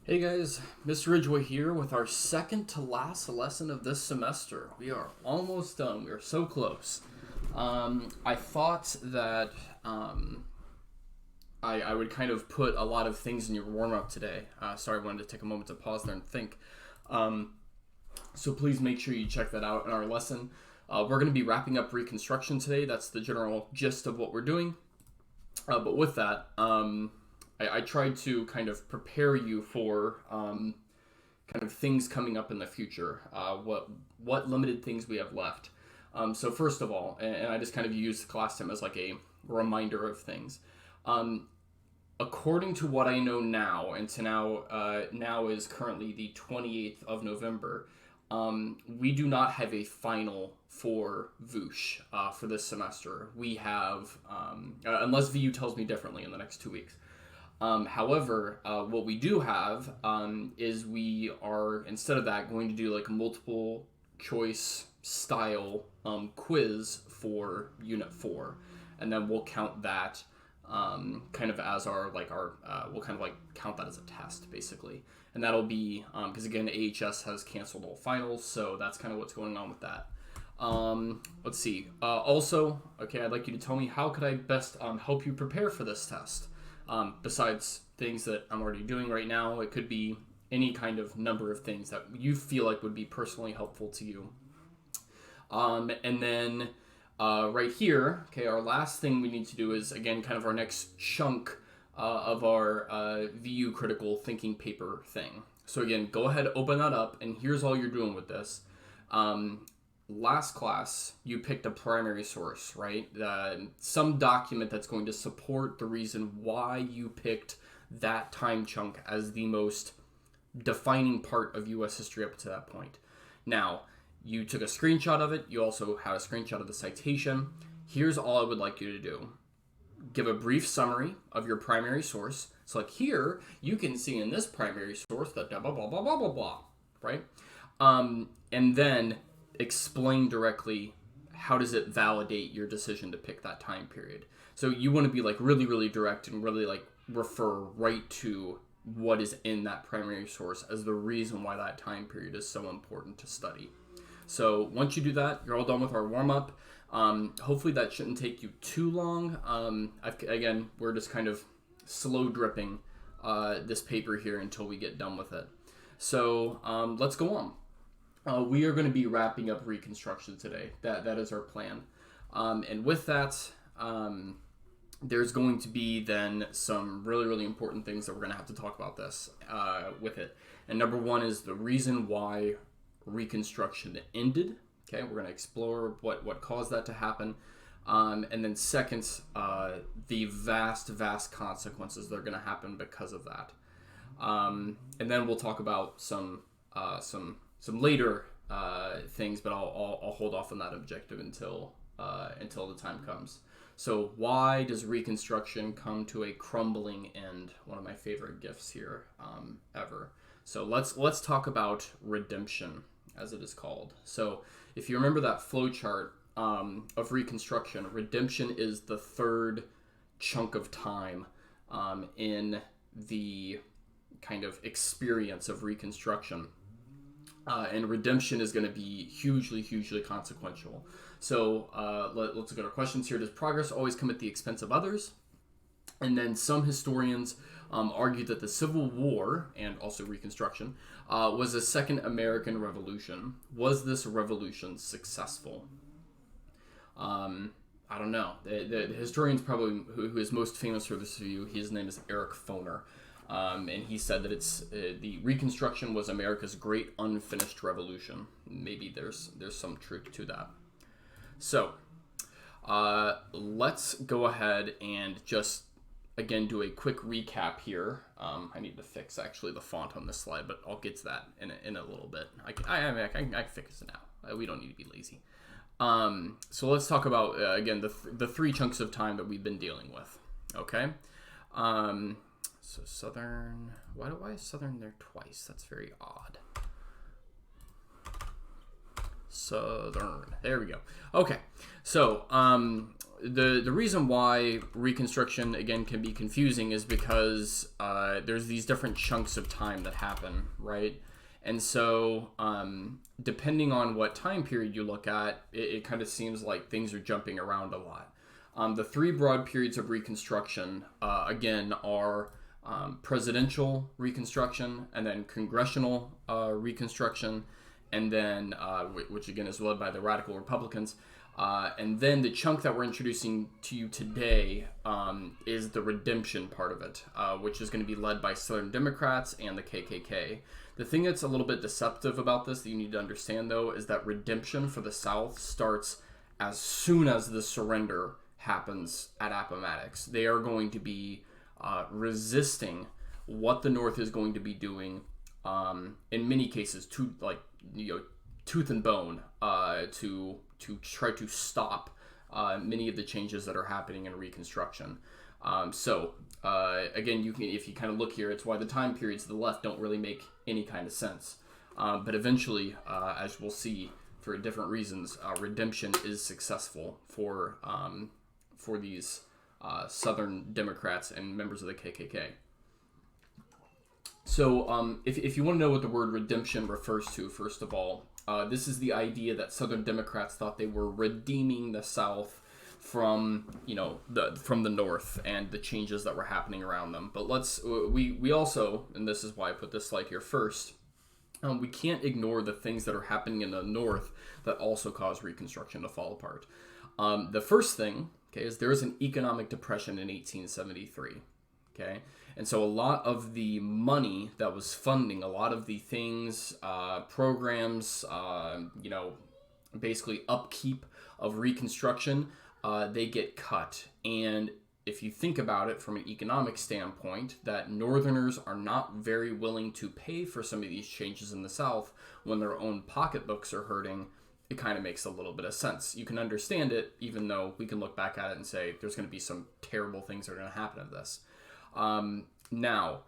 Hey guys, Mr. Ridgway here with our second to last lesson of this semester. We are almost done. We are so close. I thought that I would kind of put a lot of things in your warm up today. Sorry, I wanted to take a moment to pause there and think. So please make sure you check that out in our lesson. We're going to be wrapping up Reconstruction today. That's the general gist of what we're doing. But with that, I tried to kind of prepare you for kind of things coming up in the future, what limited things we have left. So first of all, and I just kind of used the class time as like a reminder of things. According to what I know now, and to now is currently the 28th of November, we do not have a final for VUSH for this semester. We have, unless VU tells me differently in the next 2 weeks. However, what we do have is we are, instead of that, going to do like a multiple choice style quiz for Unit 4. And then we'll count that kind of as we'll kind of like count that as a test, basically. And that'll be, because again, AHS has canceled all finals, so that's kind of what's going on with that. Let's see. Also, okay, I'd like you to tell me how could I best help you prepare for this test? Besides things that I'm already doing right now, it could be any kind of number of things that you feel like would be personally helpful to you. And then right here, okay, our last thing we need to do is, again, kind of our next chunk of our VU critical thinking paper thing. So again, go ahead, open that up, and here's all you're doing with this. Last class, you picked a primary source, right? Some document that's going to support the reason why you picked that time chunk as the most defining part of U.S. history up to that point. Now, you took a screenshot of it. You also have a screenshot of the citation. Here's all I would like you to do. Give a brief summary of your primary source. So like here, you can see in this primary source that blah, blah, blah, blah, blah, blah, blah, right? And then explain directly how does it validate your decision to pick that time period. So you want to be like really, really direct and really like refer right to what is in that primary source as the reason why that time period is so important to study. So once you do that, you're all done with our warm-up. Hopefully that shouldn't take you too long. Again, we're just kind of slow dripping this paper here until we get done with it. So let's go on. We are going to be wrapping up Reconstruction today. That is our plan. And with that, there's going to be then some really, really important things that we're going to have to talk about this with it. And number one is the reason why Reconstruction ended. Okay, we're going to explore what caused that to happen. And then second, the vast consequences that are going to happen because of that. And then we'll talk about some later things, but I'll hold off on that objective until the time comes. So why does Reconstruction come to a crumbling end? One of my favorite gifts here ever. So let's talk about redemption, as it is called. So if you remember that flow chart of Reconstruction, redemption is the third chunk of time in the kind of experience of Reconstruction. And redemption is going to be hugely consequential. So let's look at our questions here. Does progress always come at the expense of others? And then some historians argue that the Civil War, and also Reconstruction, was a second American Revolution. Was this revolution successful? I don't know. The historian's probably who is most famous for this view, his name is Eric Foner. And he said that it's the Reconstruction was America's great unfinished revolution. Maybe there's some truth to that. So let's go ahead and just again do a quick recap here. I need to fix actually the font on this slide, but I'll get to that in a little bit. I can fix it now. We don't need to be lazy. So let's talk about again the three chunks of time that we've been dealing with. Okay. So Southern, why do I have Southern there twice? That's very odd. Southern. There we go. Okay. So, the reason why Reconstruction, again, can be confusing is because there's these different chunks of time that happen, right? And so, depending on what time period you look at, it kind of seems like things are jumping around a lot. The three broad periods of Reconstruction, again, are presidential Reconstruction, and then congressional Reconstruction, and then, which again is led by the radical Republicans. And then the chunk that we're introducing to you today is the redemption part of it, which is going to be led by Southern Democrats and the KKK. The thing that's a little bit deceptive about this that you need to understand, though, is that redemption for the South starts as soon as the surrender happens at Appomattox. They are going to be resisting what the North is going to be doing, in many cases, tooth and bone, to try to stop many of the changes that are happening in Reconstruction. Again, if you kind of look here, it's why the time periods to the left don't really make any kind of sense. But eventually, as we'll see, for different reasons, redemption is successful for these Southern Democrats and members of the KKK. So, if you want to know what the word redemption refers to, first of all, this is the idea that Southern Democrats thought they were redeeming the South from the North and the changes that were happening around them. But we also, and this is why I put this slide here first, we can't ignore the things that are happening in the North that also cause Reconstruction to fall apart. The first thing, is there was an economic depression in 1873. Okay, and so a lot of the money that was funding a lot of the things, programs, basically upkeep of Reconstruction, they get cut. And if you think about it from an economic standpoint, that Northerners are not very willing to pay for some of these changes in the South when their own pocketbooks are hurting, it kind of makes a little bit of sense. You can understand it, even though we can look back at it and say there's going to be some terrible things that are going to happen to this. Now,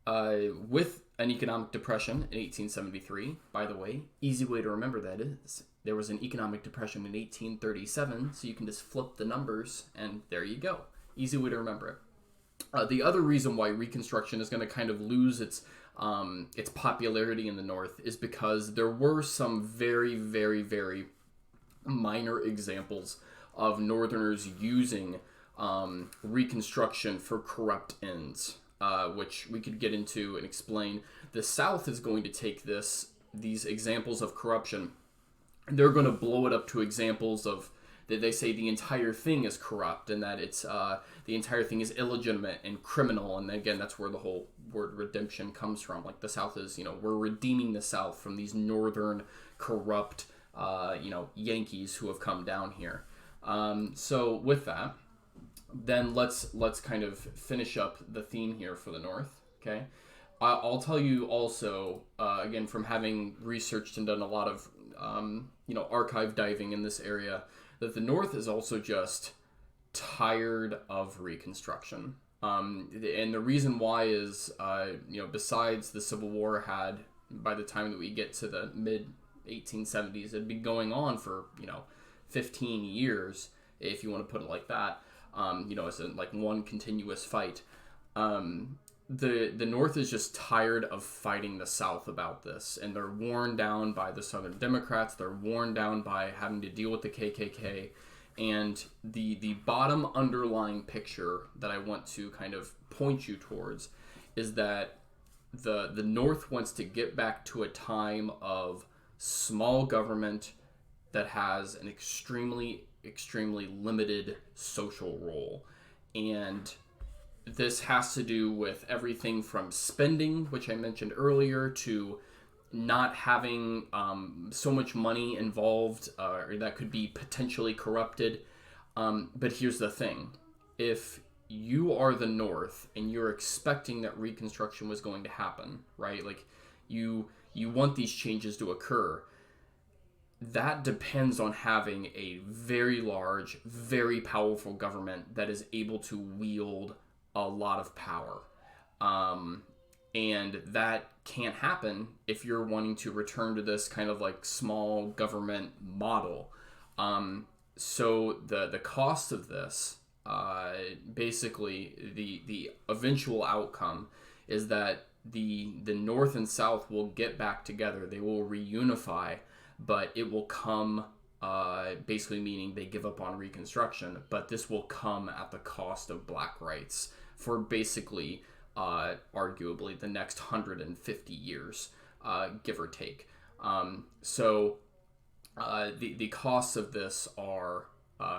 with an economic depression in 1873, by the way, easy way to remember that is there was an economic depression in 1837, so you can just flip the numbers and there you go. Easy way to remember it. The other reason why Reconstruction is going to kind of lose its popularity in the North is because there were some very, very, very minor examples of Northerners using Reconstruction for corrupt ends, which we could get into and explain. The South is going to take these examples of corruption, and they're going to blow it up to examples of that they say the entire thing is corrupt and that it's the entire thing is illegitimate and criminal. And again, that's where the whole word redemption comes from. Like the South is, we're redeeming the South from these northern corrupt, Yankees who have come down here. So with that, then let's kind of finish up the theme here for the North. Okay, I'll tell you also, again, from having researched and done a lot of archive diving in this area, that the North is also just tired of Reconstruction. And the reason why is, besides the Civil War had, by the time that we get to the mid 1870s, it had been going on for 15 years, if you want to put it like that. As in like one continuous fight. The North is just tired of fighting the South about this, and they're worn down by the Southern Democrats. They're worn down by having to deal with the KKK, and the bottom underlying picture that I want to kind of point you towards is that the North wants to get back to a time of small government that has an extremely limited social role. And this has to do with everything from spending, which I mentioned earlier, to not having so much money involved or that could be potentially corrupted. But here's the thing. If you are the North and you're expecting that Reconstruction was going to happen, right? Like you want these changes to occur. That depends on having a very large, very powerful government that is able to wield a lot of power. And that can't happen if you're wanting to return to this kind of like small government model. So the cost of this, basically the eventual outcome is that the North and South will get back together. They will reunify, but it will come, basically meaning they give up on Reconstruction. But this will come at the cost of Black rights for basically, arguably, the next 150 years, give or take. The costs of this are,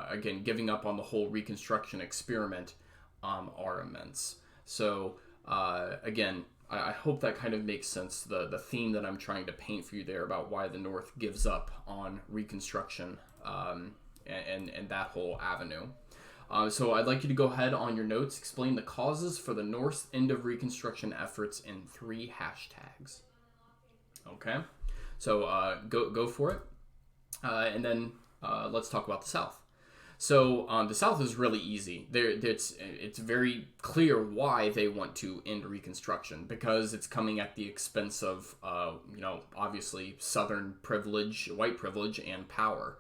again, giving up on the whole Reconstruction experiment, are immense. So, again, I hope that kind of makes sense, the theme that I'm trying to paint for you there about why the North gives up on Reconstruction, and that whole avenue. So I'd like you to go ahead on your notes, explain the causes for the North's end of Reconstruction efforts in 3 hashtags. Okay? So go for it. And then let's talk about the South. So the South is really easy. It's very clear why they want to end Reconstruction, because it's coming at the expense of, obviously Southern privilege, white privilege, and power.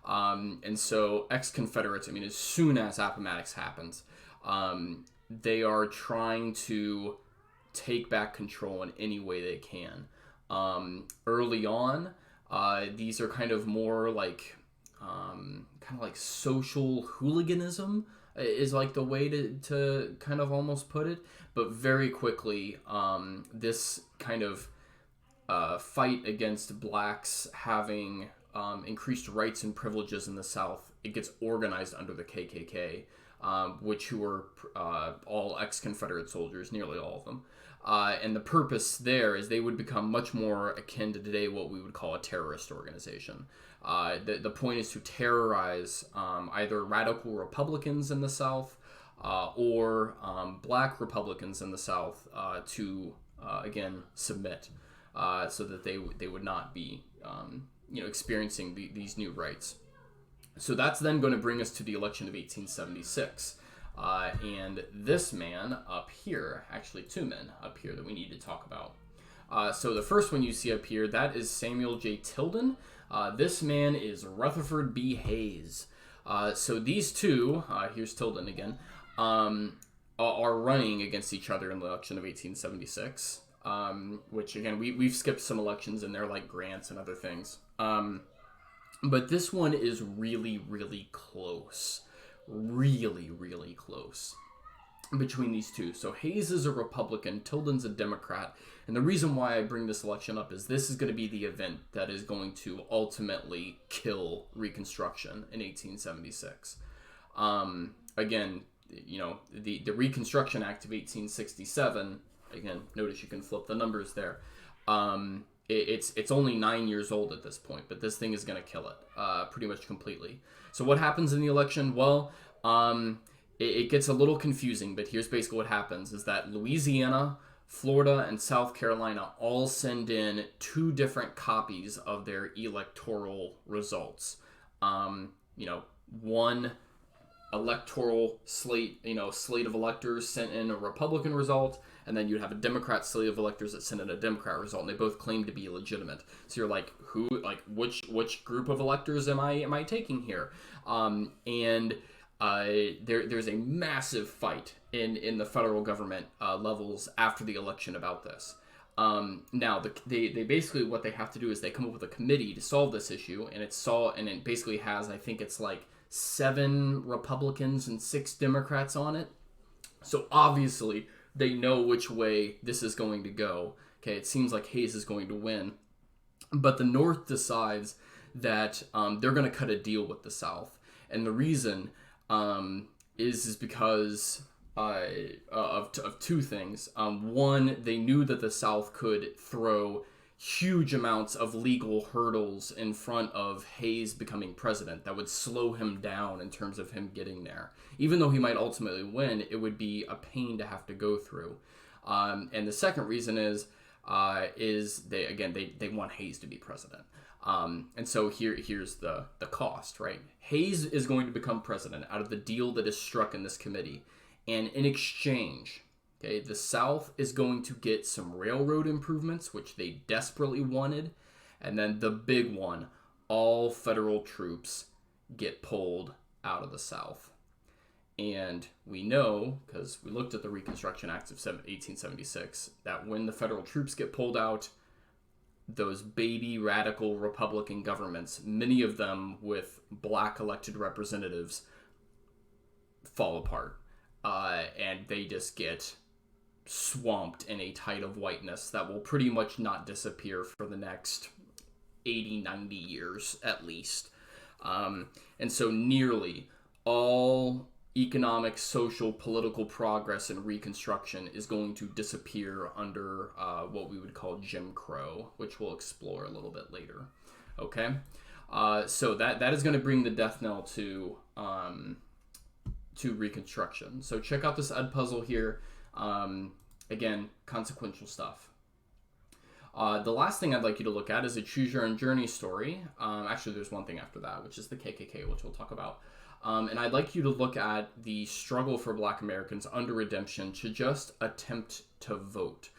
And so ex-Confederates, as soon as Appomattox happens, they are trying to take back control in any way they can. Early on, these are kind of more like social hooliganism is like the way to kind of almost put it. But very quickly, this kind of fight against blacks having increased rights and privileges in the South, it gets organized under the KKK, who were all ex-Confederate soldiers, nearly all of them. And the purpose there is they would become much more akin to today what we would call a terrorist organization. The point is to terrorize either radical Republicans in the South or black Republicans in the South to, again, submit, so that they would not be experiencing these new rights. So that's then going to bring us to the election of 1876. And this man up here, actually 2 men up here that we need to talk about. So the first one you see up here, that is Samuel J. Tilden. This man is Rutherford B. Hayes. So these two, here's Tilden again, are running against each other in the election of 1876. Which again, we've skipped some elections in there like grants and other things. But this one is really, really close. Really, really close between these two. So Hayes is a Republican, Tilden's a Democrat. And the reason why I bring this election up is this is going to be the event that is going to ultimately kill Reconstruction in 1876. Again, the Reconstruction Act of 1867, again, notice you can flip the numbers there. It's only 9 years old at this point, but this thing is going to kill it pretty much completely. So what happens in the election? Well, it gets a little confusing, but here's basically what happens is that Louisiana, Florida, and South Carolina all send in 2 different copies of their electoral results. One electoral slate of electors sent in a Republican result, and then you'd have a Democrat slate of electors that sent in a Democrat result, and they both claim to be legitimate. So you're like, which group of electors am I taking here? There's a massive fight in the federal government levels after the election about this. Now they basically, what they have to do is they come up with a committee to solve this issue, and it basically has, I think it's like 7 Republicans and 6 Democrats on it. So obviously they know which way this is going to go. Okay, it seems like Hayes is going to win. But the North decides that they're going to cut a deal with the South. And the reason is because of 2 things. One, they knew that the South could throw huge amounts of legal hurdles in front of Hayes becoming president that would slow him down in terms of him getting there. Even though he might ultimately win, it would be a pain to have to go through. And the second reason is they want Hayes to be president. And so here's the cost, right? Hayes is going to become president out of the deal that is struck in this committee. And in exchange, Okay, the South is going to get some railroad improvements, which they desperately wanted. And then the big one, all federal troops get pulled out of the South. And we know, because we looked at the Reconstruction Acts of 1876, that when the federal troops get pulled out, those baby radical Republican governments, many of them with black elected representatives, fall apart. And they just get swamped in a tide of whiteness that will pretty much not disappear for the next 80, 90 years at least. And so nearly all economic, social, political progress and Reconstruction is going to disappear under what we would call Jim Crow, which we'll explore a little bit later. Okay? So that is going to bring the death knell to Reconstruction. So check out this Ed puzzle here. Again, consequential stuff. The last thing I'd like you to look at is a choose your own journey story. Actually, there's one thing after that, which is the KKK, which we'll talk about. And I'd like you to look at the struggle for Black Americans under redemption to just attempt to vote.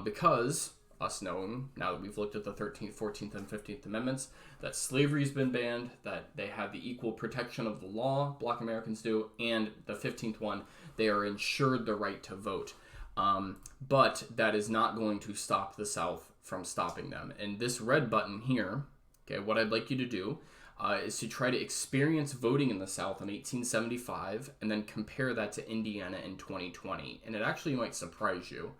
Because us knowing, now that we've looked at the 13th, 14th, and 15th Amendments, that slavery's been banned, that they have the equal protection of the law, Black Americans do, and the 15th one, they are ensured the right to vote. But that is not going to stop the South from stopping them. And this red button here, okay, what I'd like you to do is to try to experience voting in the South in 1875 and then compare that to Indiana in 2020. And it actually might surprise you.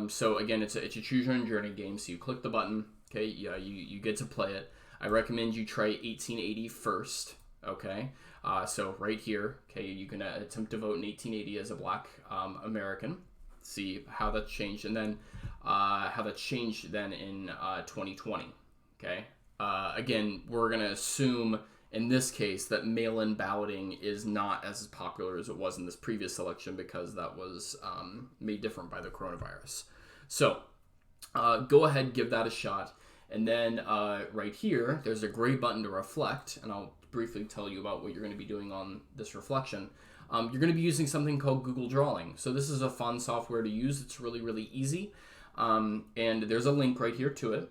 So again, it's a choose your own journey game. So you click the button, okay, you get to play it. I recommend you try 1880 first, okay? So right here, okay, you can attempt to vote in 1880 as a Black American. See how that's changed, and then how that's changed then in 2020, okay? Again, we're going to assume in this case that mail-in balloting is not as popular as it was in this previous election because that was made different by the coronavirus. So go ahead, give that a shot. And then right here, there's a gray button to reflect, and I'll briefly tell you about what you're going to be doing on this reflection. You're going to be using something called Google Drawing. So this is a fun software to use. It's really, really easy. And there's a link right here to it.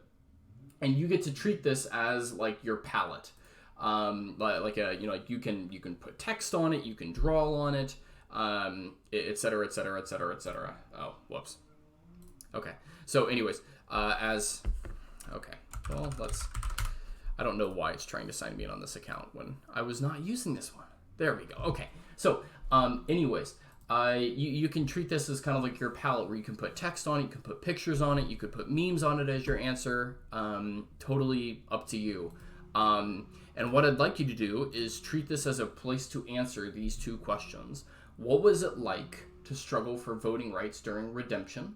And you get to treat this as like your palette. You can put text on it, you can draw on it, et cetera, et cetera, et cetera, et cetera. Oh, whoops. Okay. So anyways, okay. Well, I don't know why it's trying to sign me in on this account when I was not using this one. There we go. Okay. So, anyways, you can treat this as kind of like your palette where you can put text on it, you can put pictures on it, you could put memes on it as your answer. Totally up to you. And what I'd like you to do is treat this as a place to answer these two questions. What was it like to struggle for voting rights during redemption?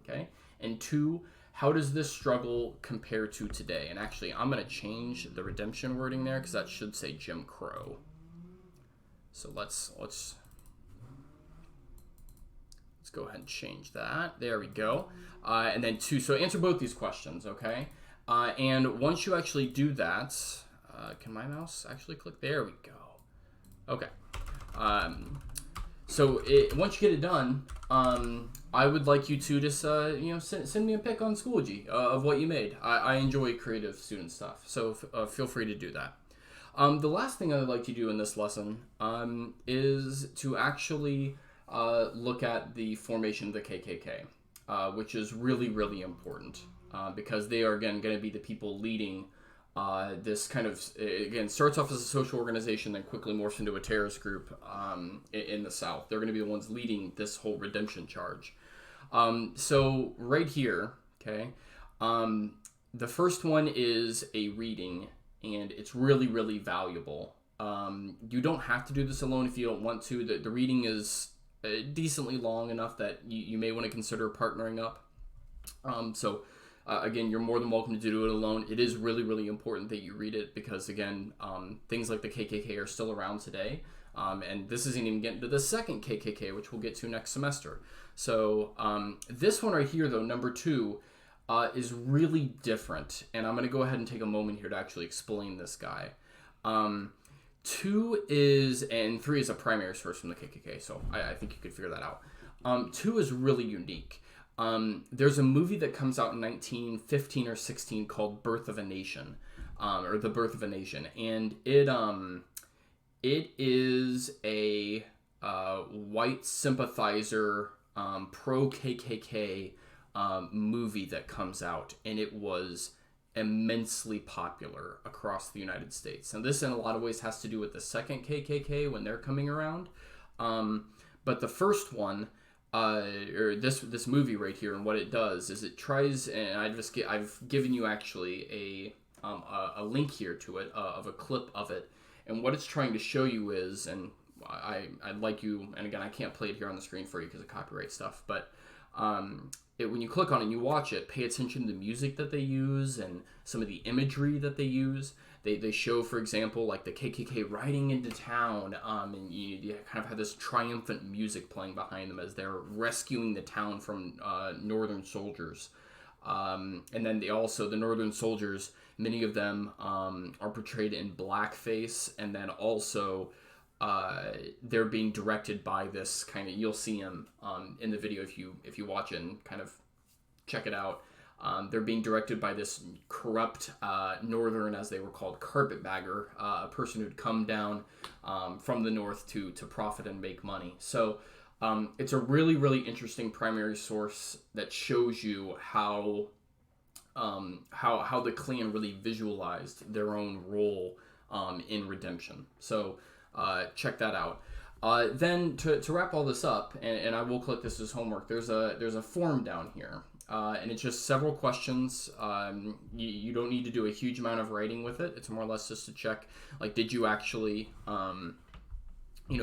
Okay. And two, how does this struggle compare to today? And actually, I'm going to change the redemption wording there because that should say Jim Crow. So let's go ahead and change that. There we go. And then two, so answer both these questions, okay? And once you actually do that, can my mouse actually click? There we go. Okay. Once you get it done, I would like you to just, send me a pic on Schoology of what you made. I enjoy creative student stuff, so feel free to do that. The last thing I'd like to do in this lesson is to actually look at the formation of the KKK, which is really, really important because they are, again, going to be the people leading this kind of, again, starts off as a social organization, then quickly morphs into a terrorist group in the South. They're going to be the ones leading this whole redemption charge. So right here, okay, the first one is a reading, and it's really, really valuable. You don't have to do this alone if you don't want to. The reading is decently long enough that you may want to consider partnering up. Again, you're more than welcome to do it alone. It is really, really important that you read it because, again, things like the KKK are still around today. And this isn't even getting to the second KKK, which we'll get to next semester. So this one right here, though, number 2, is really different. And I'm going to go ahead and take a moment here to actually explain this guy. 2 is, and 3 is a primary source from the KKK, so I think you could figure that out. Two is really unique. There's a movie that comes out in 1915 or 16 called Birth of a Nation, or The Birth of a Nation, and it is a white sympathizer, pro KKK movie that comes out, and it was immensely popular across the United States. And this, in a lot of ways, has to do with the second KKK when they're coming around. But the first one, or this movie right here, and what it does is it tries, and I've given you actually a link here to it, of a clip of it, and what it's trying to show you is, and I'd like you, and again, I can't play it here on the screen for you because of copyright stuff, but when you click on it and you watch it, pay attention to the music that they use and some of the imagery that they use. They show, for example, like the KKK riding into town, and you kind of have this triumphant music playing behind them as they're rescuing the town from Northern soldiers. And then the Northern soldiers, many of them are portrayed in blackface, and then also they're being directed by this kind of, you'll see him in the video if you watch it and kind of check it out. They're being directed by this corrupt Northern, as they were called, carpetbagger, a person who'd come down from the North to profit and make money. So it's a really, really interesting primary source that shows you how the Klan really visualized their own role in redemption. So check that out. Then to wrap all this up, and I will click this as homework, there's a form down here. And it's just several questions. You don't need to do a huge amount of writing with it. It's more or less just to check, like, did you actually,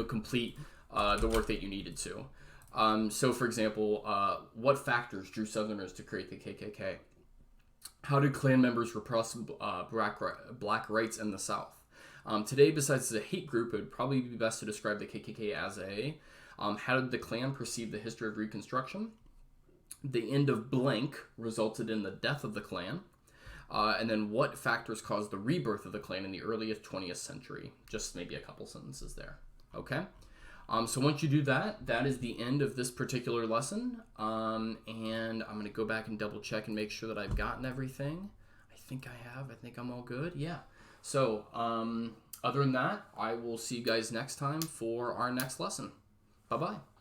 complete the work that you needed to. So, for example, what factors drew Southerners to create the KKK? How did Klan members repress black rights in the South? Today, besides as a hate group, it would probably be best to describe the KKK as a, how did the Klan perceive the history of Reconstruction? The end of blank resulted in the death of the Klan. And then what factors caused the rebirth of the Klan in the earliest 20th century? Just maybe a couple sentences there. Okay? So once you do that, that is the end of this particular lesson. And I'm going to go back and double check and make sure that I've gotten everything. I think I have. I think I'm all good. Yeah. So other than that, I will see you guys next time for our next lesson. Bye-bye.